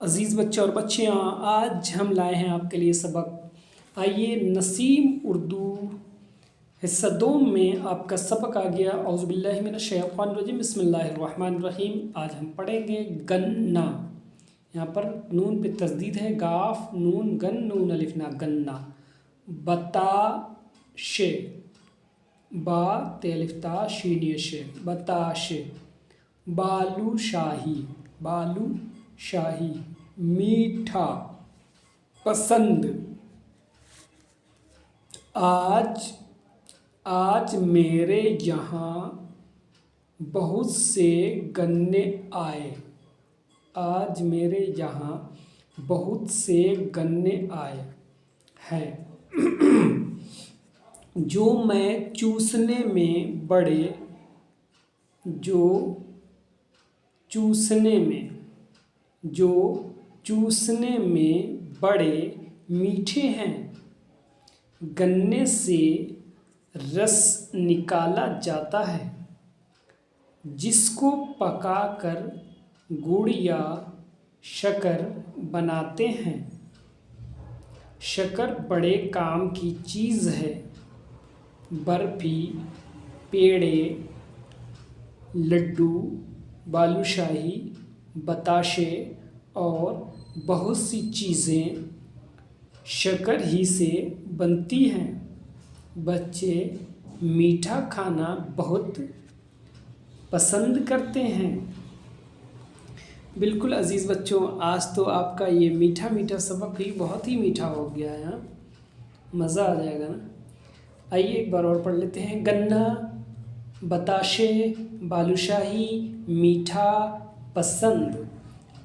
अज़ीज़ बच्चे और बच्चियाँ, आज हम लाए हैं आपके लिए सबक। आइए नसीम उर्दू हिस्सा 2 में आपका सबक आ गया। औज़ुबिल्लाहि मिनश्शैतानिर्रजीम, बिस्मिल्लाहिर्रहमानिर्रहीम। आज हम पढ़ेंगे गन्ना। यहाँ पर नून पे तस्दीद है, गाफ नून गन नून अलिफ ना, गन्ना। बताशे, बा तेलिफ्ता शीनिय शे, बताशे। बालूशाही, बालूशाही। मीठा, पसंद। आज मेरे यहाँ बहुत से गन्ने आए। आज मेरे यहाँ बहुत से गन्ने आए हैं जो मैं चूसने में बड़े मीठे हैं। गन्ने से रस निकाला जाता है जिसको पकाकर गुड़ या शक्कर बनाते हैं। शक्कर बड़े काम की चीज़ है। बर्फ़ी, पेड़े, लड्डू, बालूशाही, बताशे और बहुत सी चीज़ें शक्कर ही से बनती हैं। बच्चे मीठा खाना बहुत पसंद करते हैं। बिल्कुल अज़ीज़ बच्चों, आज तो आपका ये मीठा मीठा सबक ही बहुत ही मीठा हो गया है। मज़ा आ जाएगा ना। आइए एक बार और पढ़ लेते हैं। गन्ना, बताशे, बालूशाही, मीठा, पसंद।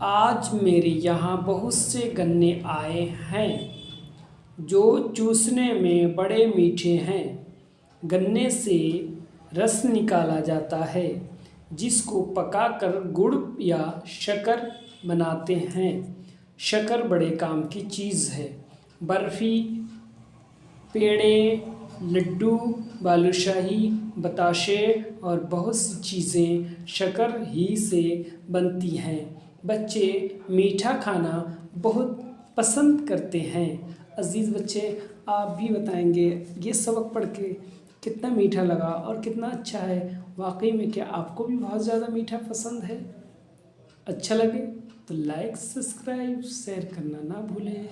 आज मेरे यहाँ बहुत से गन्ने आए हैं जो चूसने में बड़े मीठे हैं। गन्ने से रस निकाला जाता है जिसको पकाकर गुड़ या शक्कर बनाते हैं। शक्कर बड़े काम की चीज़ है। बर्फ़ी, पेड़े, लड्डू, बालूशाही, बताशे और बहुत सी चीज़ें शक्कर ही से बनती हैं। बच्चे मीठा खाना बहुत पसंद करते हैं। अज़ीज़ बच्चे, आप भी बताएंगे ये सबक पढ़ के कितना मीठा लगा और कितना अच्छा है। वाकई में क्या आपको भी बहुत ज़्यादा मीठा पसंद है? अच्छा लगे तो लाइक, सब्सक्राइब, शेयर करना ना भूलें।